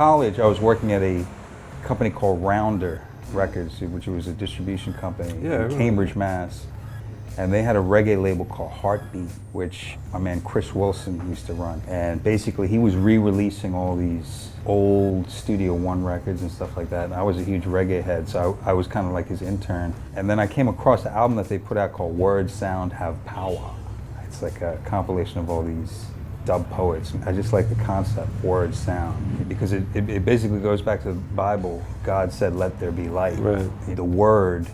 college, I was working at a company called Rounder Records, which was a distribution company in Cambridge, Mass. And they had a reggae label called Heartbeat, which my man Chris Wilson used to run. And basically he was re-releasing all these old Studio One records and stuff like that. And I was a huge reggae head, so I was kind of like his intern. And then I came across the album that they put out called WordSound Have Power. It's like a compilation of all these dub poets. I just like the concept, word sound, because it basically goes back to the Bible. God said, let there be light. Right. The word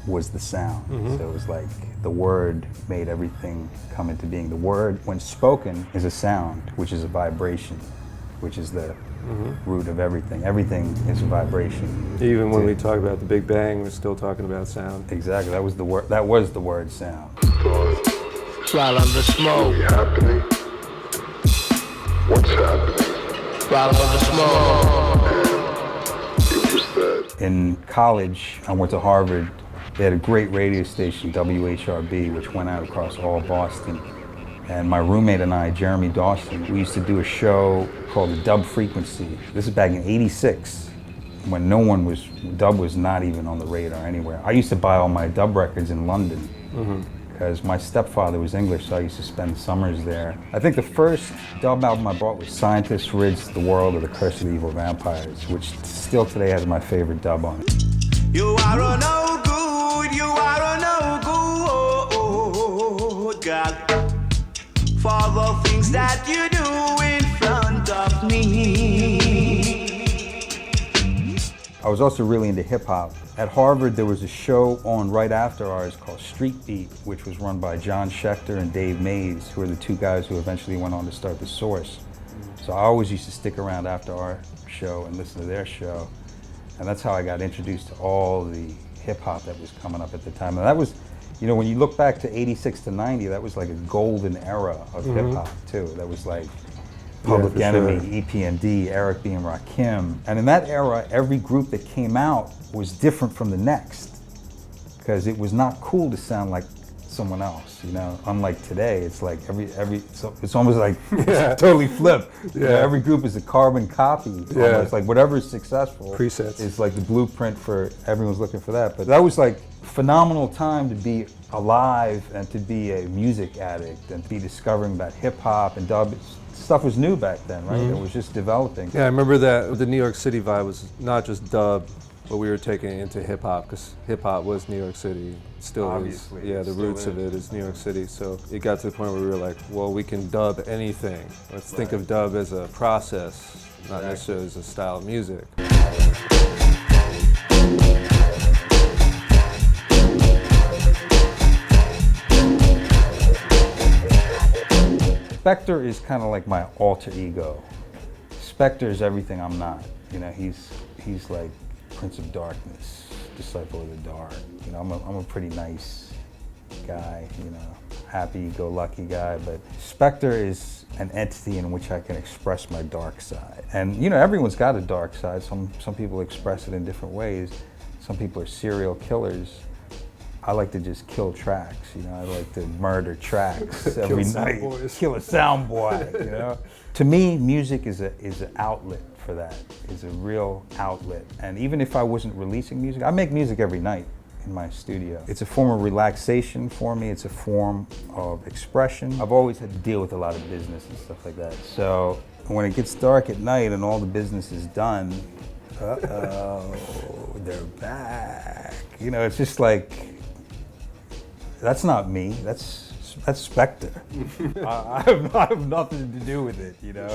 was the sound. So it was like the word made everything come into being. The word, when spoken, is a sound, which is a vibration, which is the root of everything. Everything is a vibration. Even when we talk about the Big Bang, we're still talking about sound. Exactly, that was the word. That was the word sound. Swallow the smoke. What's happening? What's happening? Swallow the smoke. It was that. In college, I went to Harvard. They had a great radio station, WHRB, which went out across all Boston. And my roommate and I, Jeremy Dawson, we used to do a show called the Dub Frequency. This is back in '86, when no one was, dub was not even on the radar anywhere. I used to buy all my dub records in London, because my stepfather was English, so I used to spend summers there. I think the first dub album I bought was Scientists Rids the World or The Curse of the Evil Vampires, which still today has my favorite dub on it. You are a no good, you are a no good, God, for the things that you do in front of me. I was also really into hip hop. At Harvard, there was a show on right after ours called Street Beat, which was run by John Schechter and Dave Mays, who are the two guys who eventually went on to start The Source. So I always used to stick around after our show and listen to their show. And that's how I got introduced to all the hip hop that was coming up at the time. And that was, you know, when you look back to '86 to '90, that was like a golden era of hip hop too. That was like Public Enemy, EPMD, Eric B. and Rakim. And in that era, every group that came out was different from the next, because it was not cool to sound like someone else, you know. Unlike today, it's like so it's almost like totally flipped. You know, every group is a carbon copy. It's like whatever is successful Presets. is like the blueprint for everyone's looking for that. But that was like phenomenal time to be alive and to be a music addict and to be discovering about hip hop and dub. Stuff was new back then, right? It was just developing. Yeah, I remember that the New York City vibe was not just dub, but we were taking it into hip hop, because hip hop was New York City. Still Obviously, is. Yeah, the roots of it is New York City. So it got to the point where we were like, well, we can dub anything. Let's think of dub as a process, not necessarily as a style of music. Spectre is kind of like my alter ego. Spectre is everything I'm not. You know, he's like Prince of Darkness, disciple of the dark. You know, I'm a pretty nice guy, you know, happy-go-lucky guy, but Spectre is an entity in which I can express my dark side. And you know, everyone's got a dark side. Some people express it in different ways. Some people are serial killers. I like to just kill tracks, you know. I like to murder tracks every night. Kill a sound boy, you know. To me, music is an outlet for that. Is a real outlet. And even if I wasn't releasing music, I make music every night in my studio. It's a form of relaxation for me. It's a form of expression. I've always had to deal with a lot of business and stuff like that. So when it gets dark at night and all the business is done, they're back. You know, it's just like, that's not me. That's Spectre. I have nothing to do with it, you know.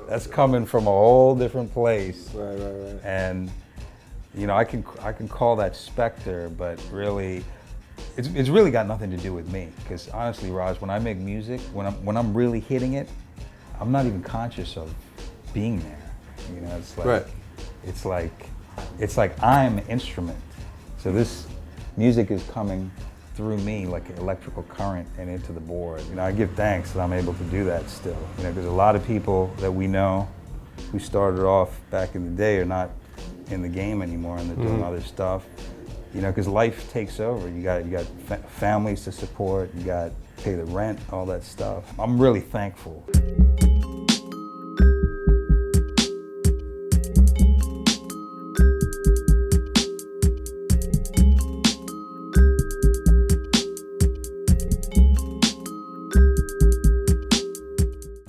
That's coming from a whole different place. Right. And you know, I can call that Spectre, but really, it's really got nothing to do with me. Because honestly, Raz, when I make music, when I'm really hitting it, I'm not even conscious of being there. You know, it's like it's like I'm an instrument. So this music is coming through me like an electrical current and into the board. You know, I give thanks that I'm able to do that still. You know, because a lot of people that we know who started off back in the day are not in the game anymore, and they're doing other stuff. You know, because life takes over. You got families to support. You got to pay the rent, all that stuff. I'm really thankful.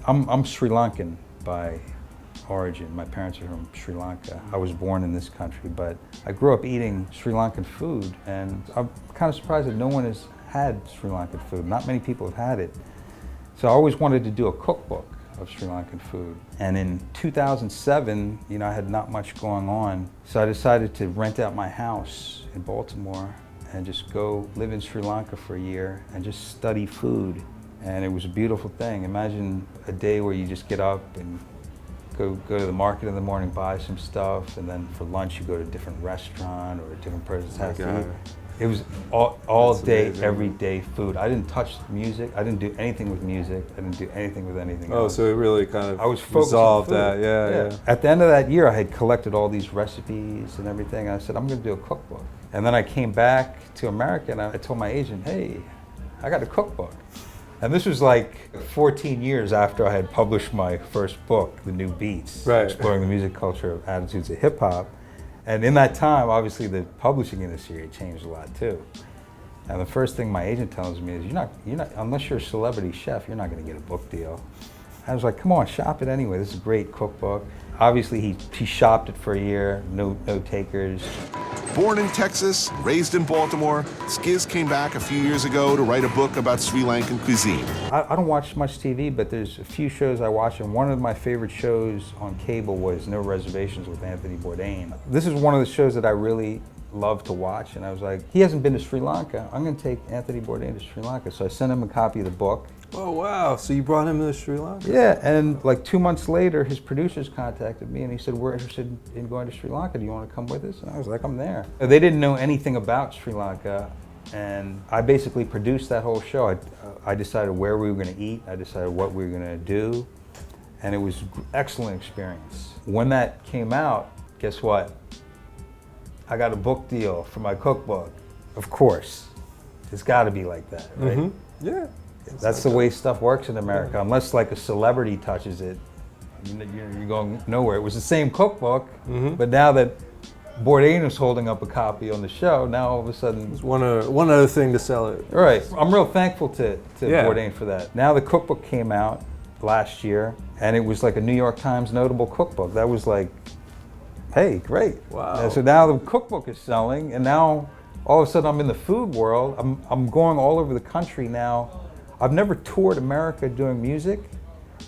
I'm Sri Lankan by origin. My parents are from Sri Lanka. I was born in this country, but I grew up eating Sri Lankan food, and I'm kind of surprised that no one has had Sri Lankan food. Not many people have had it. So I always wanted to do a cookbook of Sri Lankan food. And in 2007, you know, I had not much going on, so I decided to rent out my house in Baltimore and just go live in Sri Lanka for a year and just study food. And it was a beautiful thing. Imagine a day where you just get up and go to the market in the morning, buy some stuff, and then for lunch you go to a different restaurant or a different person's house to eat. It was all day, amazing. every day food. I didn't touch music. I didn't do anything with music. I didn't do anything with anything else. Oh, so it really kind of I was focused resolved on that, food. yeah. At the end of that year, I had collected all these recipes and everything. And I said, I'm going to do a cookbook. And then I came back to America and I told my agent, hey, I got a cookbook. And this was like 14 years after I had published my first book, The New Beats, Right. Exploring the Music Culture of Attitudes of Hip Hop. And in that time, obviously, the publishing industry had changed a lot too. And the first thing my agent tells me is, you're not, unless you're a celebrity chef, you're not going to get a book deal. I was like, come on, shop it anyway. This is a great cookbook. Obviously, he shopped it for a year, no takers. Born in Texas, raised in Baltimore, Skiz came back a few years ago to write a book about Sri Lankan cuisine. I don't watch much TV, but there's a few shows I watch, and one of my favorite shows on cable was No Reservations with Anthony Bourdain. This is one of the shows that I really love to watch, and I was like, he hasn't been to Sri Lanka. I'm going to take Anthony Bourdain to Sri Lanka. So I sent him a copy of the book. Oh, wow. So you brought him to Sri Lanka? Yeah, and like 2 months later, his producers contacted me and he said, we're interested in going to Sri Lanka. Do you want to come with us? And I was like, I'm there. They didn't know anything about Sri Lanka, and I basically produced that whole show. I decided where we were going to eat. I decided what we were going to do, and it was an excellent experience. When that came out, guess what? I got a book deal for my cookbook. Of course. It's got to be like that, right? Mm-hmm. Yeah. That's the way stuff works in America. Unless like a celebrity touches it, you're going nowhere. It was the same cookbook, but now that Bourdain was holding up a copy on the show, now all of a sudden... It's one other thing to sell it. All right. I'm real thankful to Bourdain for that. Now the cookbook came out last year, and it was like a New York Times notable cookbook. That was like, hey, great. Wow. And so now the cookbook is selling, and now all of a sudden I'm in the food world. I'm going all over the country now. I've never toured America doing music,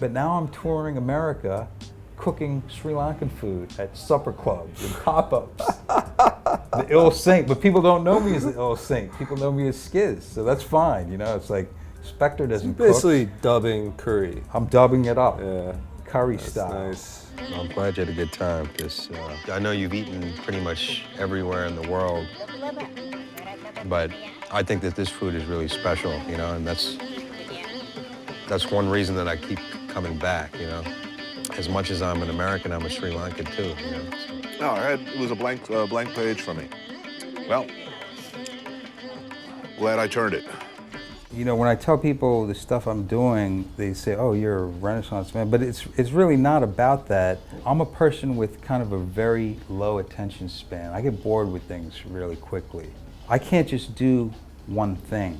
but now I'm touring America cooking Sri Lankan food at supper clubs and pop-ups. The Ill Saint, but people don't know me as the Ill Saint. People know me as Skiz, so that's fine. You know, it's like Spectre doesn't cook. Basically dubbing curry. I'm dubbing it up, Yeah. curry That's style. nice. I'm glad you had a good time, because I know you've eaten pretty much everywhere in the world, but I think that this food is really special, you know, and that's one reason that I keep coming back, you know. As much as I'm an American, I'm a Sri Lankan too, you know. No, it was a blank page for me. Well, glad I turned it. You know, when I tell people the stuff I'm doing, they say, oh, you're a Renaissance man, but it's really not about that. I'm a person with kind of a very low attention span. I get bored with things really quickly. I can't just do one thing.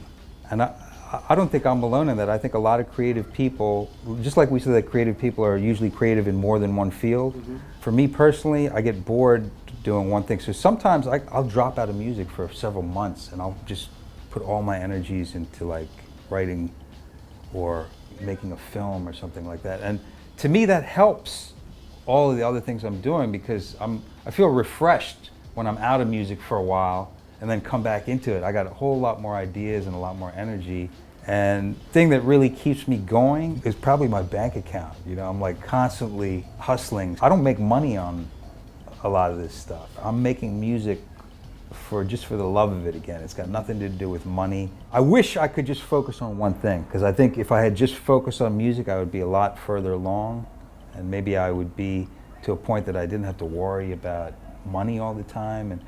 And I don't think I'm alone in that. I think a lot of creative people, just like we said that creative people are usually creative in more than one field, for me personally, I get bored doing one thing. So sometimes I'll drop out of music for several months and I'll just put all my energies into like writing or making a film or something like that. And to me that helps all of the other things I'm doing, because I feel refreshed when I'm out of music for a while and then come back into it. I got a whole lot more ideas and a lot more energy. And the thing that really keeps me going is probably my bank account. You know, I'm like constantly hustling. I don't make money on a lot of this stuff. I'm making music just for the love of it again. It's got nothing to do with money. I wish I could just focus on one thing, because I think if I had just focused on music, I would be a lot further along, and maybe I would be to a point that I didn't have to worry about money all the time.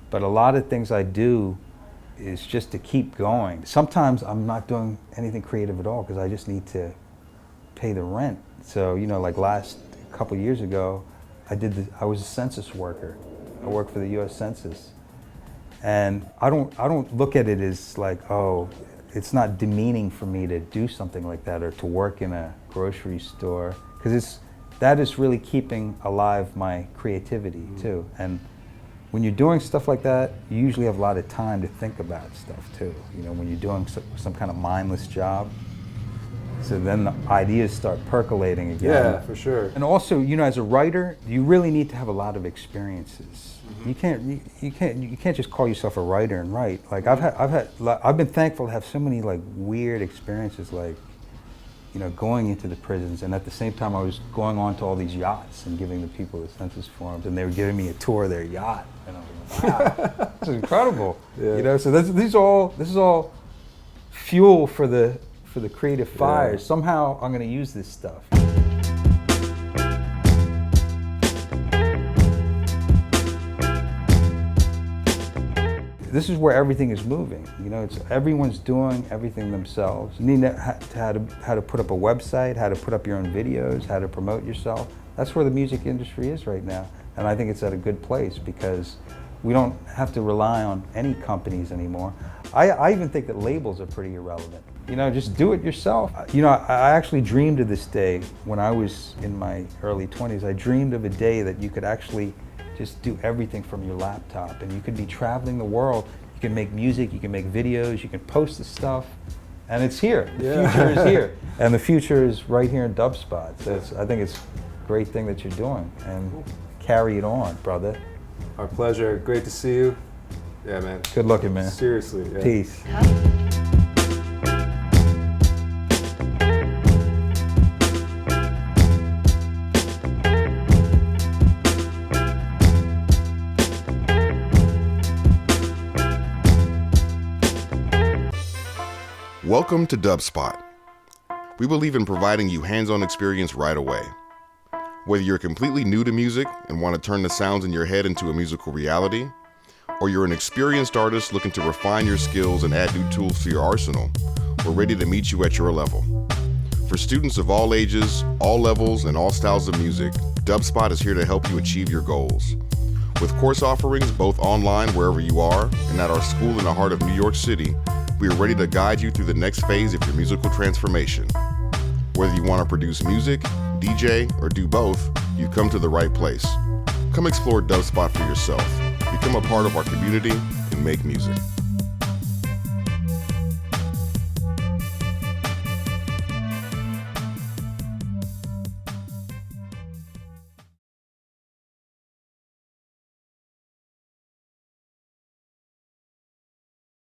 But a lot of things I do is just to keep going. Sometimes I'm not doing anything creative at all because I just need to pay the rent. So, you know, like a couple years ago, I was a census worker. I worked for the U.S. Census. And I don't look at it as like, oh, it's not demeaning for me to do something like that or to work in a grocery store, because that is really keeping alive my creativity too. And when you're doing stuff like that, you usually have a lot of time to think about stuff too. You know, when you're doing some kind of mindless job. So then the ideas start percolating again. Yeah, for sure. And also, you know, as a writer, you really need to have a lot of experiences. You can't just call yourself a writer and write. Like I've been thankful to have so many like weird experiences, like, you know, going into the prisons, and at the same time I was going on to all these yachts and giving the people the census forms, and they were giving me a tour of their yacht, and I was like, wow, this is incredible. Yeah. You know, so this is all fuel for the creative fire. Yeah. Somehow I'm going to use this stuff. This is where everything is moving. You know, everyone's doing everything themselves. You need how to put up a website, how to put up your own videos, how to promote yourself. That's where the music industry is right now. And I think it's at a good place because we don't have to rely on any companies anymore. I even think that labels are pretty irrelevant. You know, just do it yourself. You know, I actually dreamed of this day when I was in my early 20s. I dreamed of a day that you could actually just do everything from your laptop, and you could be traveling the world. You can make music, you can make videos, you can post the stuff, and it's here. The future is here. And the future is right here in Dubspot. So I think it's a great thing that you're doing, and carry it on, brother. Our pleasure. Great to see you. Yeah, man. Good looking, man. Seriously. Yeah. Peace. Welcome to Dubspot. We believe in providing you hands-on experience right away. Whether you're completely new to music and want to turn the sounds in your head into a musical reality, or you're an experienced artist looking to refine your skills and add new tools to your arsenal, we're ready to meet you at your level. For students of all ages, all levels, and all styles of music, Dubspot is here to help you achieve your goals. With course offerings both online wherever you are and at our school in the heart of New York City, we are ready to guide you through the next phase of your musical transformation. Whether you want to produce music, DJ, or do both, you've come to the right place. Come explore Dubspot for yourself. Become a part of our community and make music.